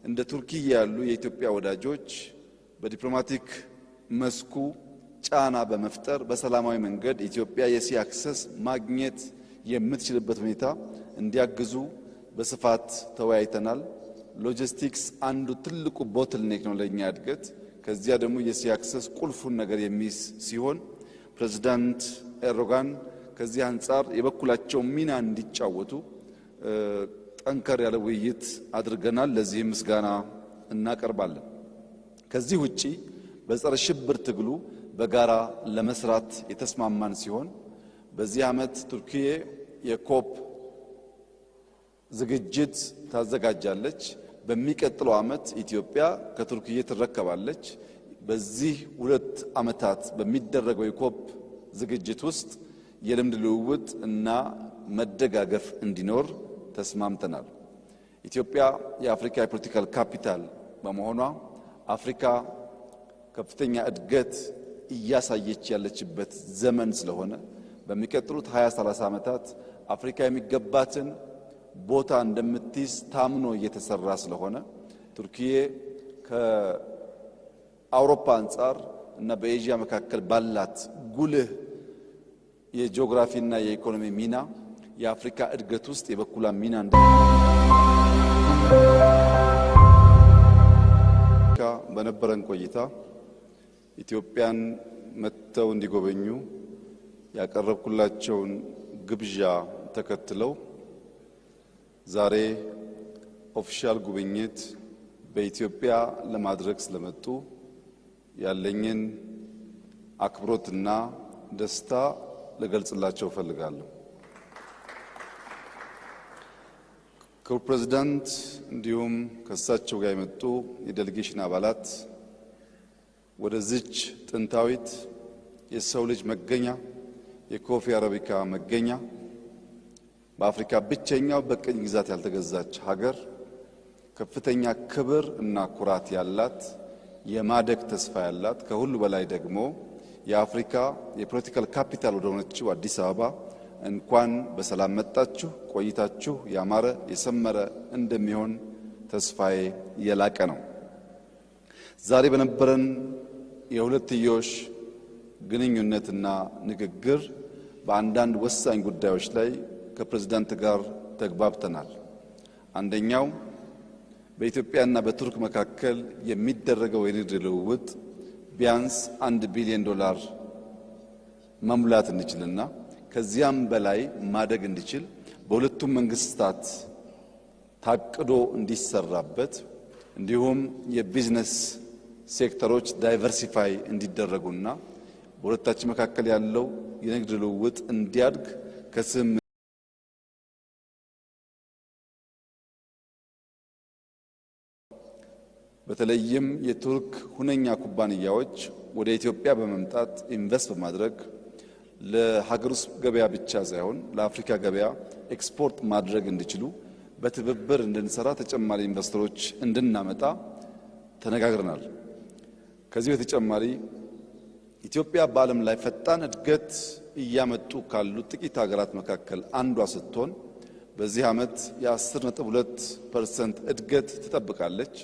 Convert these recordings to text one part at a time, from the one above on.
እንደ ቱርኪ ያሉ የኢትዮጵያ ወዳጆች በዲፕሎማቲክ መስኩ ጫና በመፍጠር በሰላማዊ መንገድ ኢትዮጵያ የሲ አክሰስ ማግኘት የምትችልበት ሁኔታ እንዲያግዙ በስፋት ተወያይተናል። ሎጂስቲክስ አንዱ ትልቁ ቦትልኔክ ነው ለኛ እድገት። ከዚያ ደግሞ የሲ አክሰስ ቁልፉን ነገር የሚይዝ ሲሆን ፕሬዝዳንት ኤርዶጋን ከዚህ አንጻር የበኩላቸው ሚና እንዲጫወቱ ጠንከር ያለ ውይይት አድርገናል። ለዚህ ምስጋና እናቀርባለን። ከዚህ ውጪ በጸረ ሽብር ትግሉ በጋራ ለመስራት የተስማማን ሲሆን በዚህ ዓመት ቱርኪዬ የኮፕ ዝግጅት ታዘጋጃለች። በሚቀጥለው ዓመት ኢትዮጵያ ከቱርኪዬ ትረከባለች። በዚህ 2 ዓመታት በሚደረገው የኮፕ ዝግጅት ውስጥ የልምድ ልውውጥ እና መደጋገፍ እንዲኖር ተስማምተናል። ኢትዮጵያ የአፍሪካ የፖለቲካል ካፒታል በመሆኗ አፍሪካ ከፍተኛ እድገት እያሳየች ያለችበት ዘመን ስለሆነ በሚቀጥሉት 20-30 ዓመታት አፍሪካ የሚገባትን ቦታ እንደምትይዝ ታምኖ እየተሰራ ስለሆነ ቱርኪዬ ከአውሮፓ አንጻር እና በኤዥያ መካከል ባላት ጉልህ የጂኦግራፊና የኢኮኖሚ ሚና የአፍሪካ እድገት ውስጥ የበኩሏን ሚና በነበረን ቆይታ ኢትዮጵያን መጥተው እንዲጎበኙ ያቀረብኩላቸውን ግብዣ ተከትለው ዛሬ ኦፊሻል ጉብኝት በኢትዮጵያ ለማድረግ ስለመጡ ያለኝን አክብሮትና ደስታ ልገልጽላቸው ፈልጋለሁ። ክቡር ፕሬዝዳንት እንዲሁም ከሳቸው ጋር የመጡ የዴሌጌሽን አባላት ወደዚች ጥንታዊት የሰው ልጅ መገኛ የኮፊ አረቢካ መገኛ በአፍሪካ ብቸኛው በቅኝ ግዛት ያልተገዛች ሀገር ከፍተኛ ክብር እና ኩራት ያላት የማደግ ተስፋ ያላት ከሁሉ በላይ ደግሞ የአፍሪካ የፖለቲካል ካፒታል ወደ ሆነችው አዲስ አበባ እንኳን በሰላም መጣችሁ። ቆይታችሁ ያማረ የሰመረ እንደሚሆን ተስፋዬ የላቀ ነው። ዛሬ በነበረን የሁለትዮሽ ግንኙነትና ንግግር በአንዳንድ ወሳኝ ጉዳዮች ላይ ከፕሬዝዳንት ጋር ተግባብተናል። አንደኛው በኢትዮጵያና በቱርክ መካከል የሚደረገው የንግድ ልውውጥ ቢያንስ $1 ቢሊዮን መሙላት እንዲችልና ከዚያም በላይ ማደግ እንዲችል በሁለቱም መንግስታት ታቅዶ እንዲሰራበት እንዲሁም የቢዝነስ ሴክተሮች ዳይቨርሲፋይ እንዲደረጉና በሁለታችን መካከል ያለው የንግድ ልውውጥ እንዲያድግ ከስም በተለይም የቱርክ ሁነኛ ኩባንያዎች ወደ ኢትዮጵያ በመምጣት ኢንቨስት በማድረግ ለሀገር ውስጥ ገበያ ብቻ ሳይሆን ለአፍሪካ ገበያ ኤክስፖርት ማድረግ እንዲችሉ በትብብር እንድንሰራ ተጨማሪ ኢንቨስተሮች እንድናመጣ ተነጋግረናል። ከዚህ በተጨማሪ ኢትዮጵያ በዓለም ላይ ፈጣን እድገት እያመጡ ካሉ ጥቂት ሀገራት መካከል አንዷ ስትሆን በዚህ ዓመት የ10.2% እድገት ትጠብቃለች።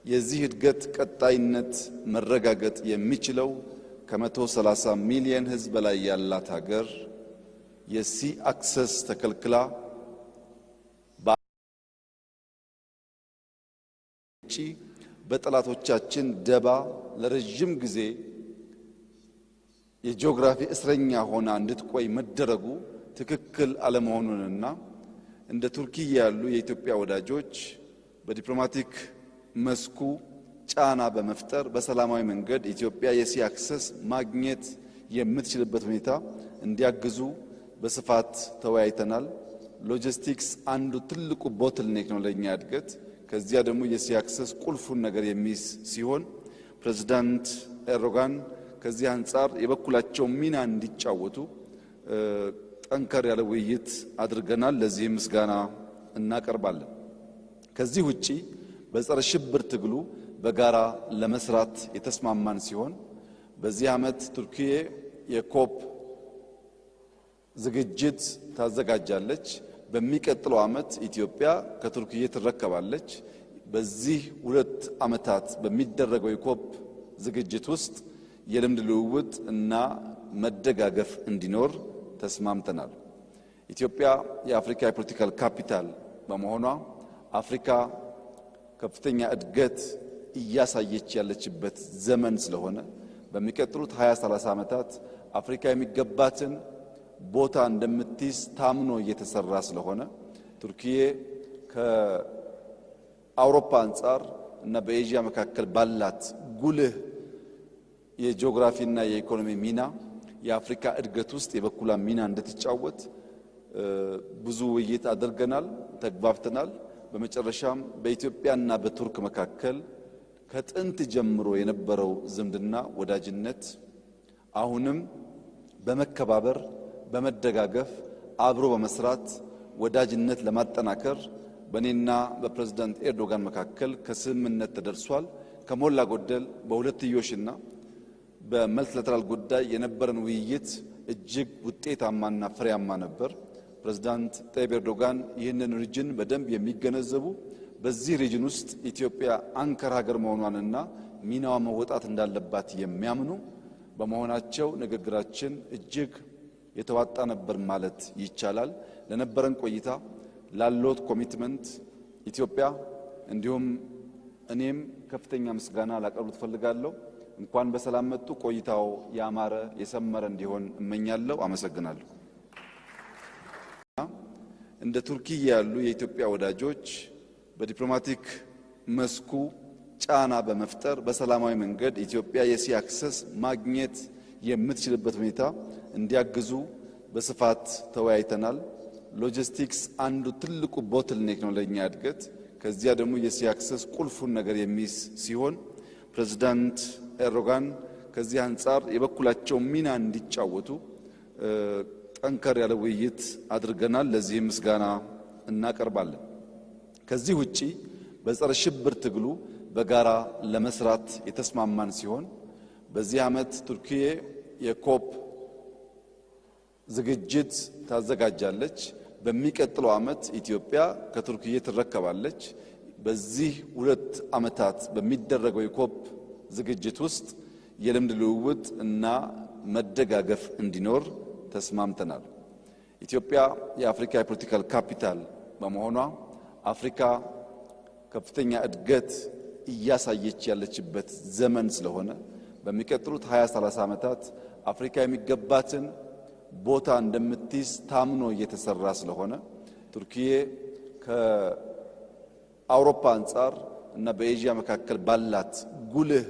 የዚህ እድገት ቀጣይነት መረጋገጥ የሚችለው ከ130 ሚሊዮን ሕዝብ በላይ ያላት ሀገር የሲ አክሰስ ተከልክላ በጠላቶቻችን ደባ ለረጅም ጊዜ የጂኦግራፊ እስረኛ ሆና እንድትቆይ መደረጉ ትክክል አለመሆኑንና እንደ ቱርኪ ያሉ የኢትዮጵያ ወዳጆች በዲፕሎማቲክ መስኩ ጫና በመፍጠር በሰላማዊ መንገድ ኢትዮጵያ የሲ አክሰስ ማግኘት የምትችልበት ሁኔታ እንዲያግዙ በስፋት ተወያይተናል። ሎጂስቲክስ አንዱ ትልቁ ቦትልኔክ ነው ለኛ እድገት። ከዚያ ደግሞ የሲ አክሰስ ቁልፉን ነገር የሚይዝ ሲሆን ፕሬዝዳንት ኤርዶጋን ከዚህ አንጻር የበኩላቸው ሚና እንዲጫወቱ ጠንከር ያለ ውይይት አድርገናል። ለዚህ ምስጋና እናቀርባለን። ከዚህ ውጪ በጸረ ሽብር ትግሉ በጋራ ለመስራት የተስማማን ሲሆን በዚህ ዓመት ቱርኪዬ የኮፕ ዝግጅት ታዘጋጃለች። በሚቀጥለው ዓመት ኢትዮጵያ ከቱርኪዬ ትረከባለች። በዚህ 2 ዓመታት በሚደረገው የኮፕ ዝግጅት ውስጥ የልምድ ልውውጥ እና መደጋገፍ እንዲኖር ተስማምተናል። ኢትዮጵያ የአፍሪካ የፖለቲካል ካፒታል በመሆኗ አፍሪካ ከፍተኛ እድገት እያሳየች ያለችበት ዘመን ስለሆነ በሚቀጥሉት 20-30 ዓመታት አፍሪካ የሚገባትን ቦታ እንደምትይዝ ታምኖ እየተሰራ ስለሆነ ቱርኪዬ ከአውሮፓ አንጻር እና በኤዥያ መካከል ባላት ጉልህ የጂኦግራፊና የኢኮኖሚ ሚና የአፍሪካ እድገት ውስጥ የበኩሏን ሚና እንድትጫወት ብዙ ውይይት አድርገናል፣ ተግባብተናል። በመጨረሻም በኢትዮጵያና በቱርክ መካከል ከጥንት ጀምሮ የነበረው ዝምድና ወዳጅነት አሁንም በመከባበር በመደጋገፍ አብሮ በመስራት ወዳጅነት ለማጠናከር በኔና በፕሬዝዳንት ኤርዶጋን መካከል ከስምምነት ተደርሷል። ከሞላ ጎደል በሁለትዮሽና በመልቲላተራል ጉዳይ የነበረን ውይይት እጅግ ውጤታማና ፍሬያማ ነበር። ፕሬዝዳንት ጣይብ ኤርዶጋን ይህንን ሪጅን በደንብ የሚገነዘቡ በዚህ ሪጅን ውስጥ ኢትዮጵያ አንከር ሀገር መሆኗንና ሚናዋ መወጣት እንዳለባት የሚያምኑ በመሆናቸው ንግግራችን እጅግ የተዋጣ ነበር ማለት ይቻላል። ለነበረን ቆይታ ላሎት ኮሚትመንት ኢትዮጵያ እንዲሁም እኔም ከፍተኛ ምስጋና ላቀርብ ፈልጋለሁ። እንኳን በሰላም መጡ። ቆይታው ያማረ የሰመረ እንዲሆን እመኛለሁ። አመሰግናለሁ። እንደ ቱርኪ ያሉ የኢትዮጵያ ወዳጆች በዲፕሎማቲክ መስኩ ጫና በመፍጠር በሰላማዊ መንገድ ኢትዮጵያ የሲ አክሰስ ማግኘት የምትችልበት ሁኔታ እንዲያግዙ በስፋት ተወያይተናል። ሎጂስቲክስ አንዱ ትልቁ ቦትልኔክ ነው ለኛ እድገት። ከዚያ ደግሞ የሲ አክሰስ ቁልፉን ነገር የሚይዝ ሲሆን ፕሬዝዳንት ኤርዶጋን ከዚህ አንጻር የበኩላቸው ሚና እንዲጫወቱ ጠንከር ያለ ውይይት አድርገናል። ለዚህም ምስጋና እናቀርባለን። ከዚህ ውጪ በጸረ ሽብር ትግሉ በጋራ ለመስራት የተስማማን ሲሆን በዚህ ዓመት ቱርኪዬ የኮፕ ዝግጅት ታዘጋጃለች። በሚቀጥለው ዓመት ኢትዮጵያ ከቱርኪዬ ትረከባለች። በዚህ 2 ዓመታት በሚደረገው የኮፕ ዝግጅት ውስጥ የልምድ ልውውጥ እና መደጋገፍ እንዲኖር ተስማምተናል። ኢትዮጵያ የአፍሪካ የፖለቲካል ካፒታል በመሆኗ አፍሪካ ከፍተኛ እድገት እያሳየች ያለችበት ዘመን ስለሆነ በሚቀጥሉት 20-30 ዓመታት አፍሪካ የሚገባትን ቦታ እንደምትይዝ ታምኖ እየተሰራ ስለሆነ ቱርኪዬ ከአውሮፓ አንጻር እና በኤዥያ መካከል ባላት ጉልህ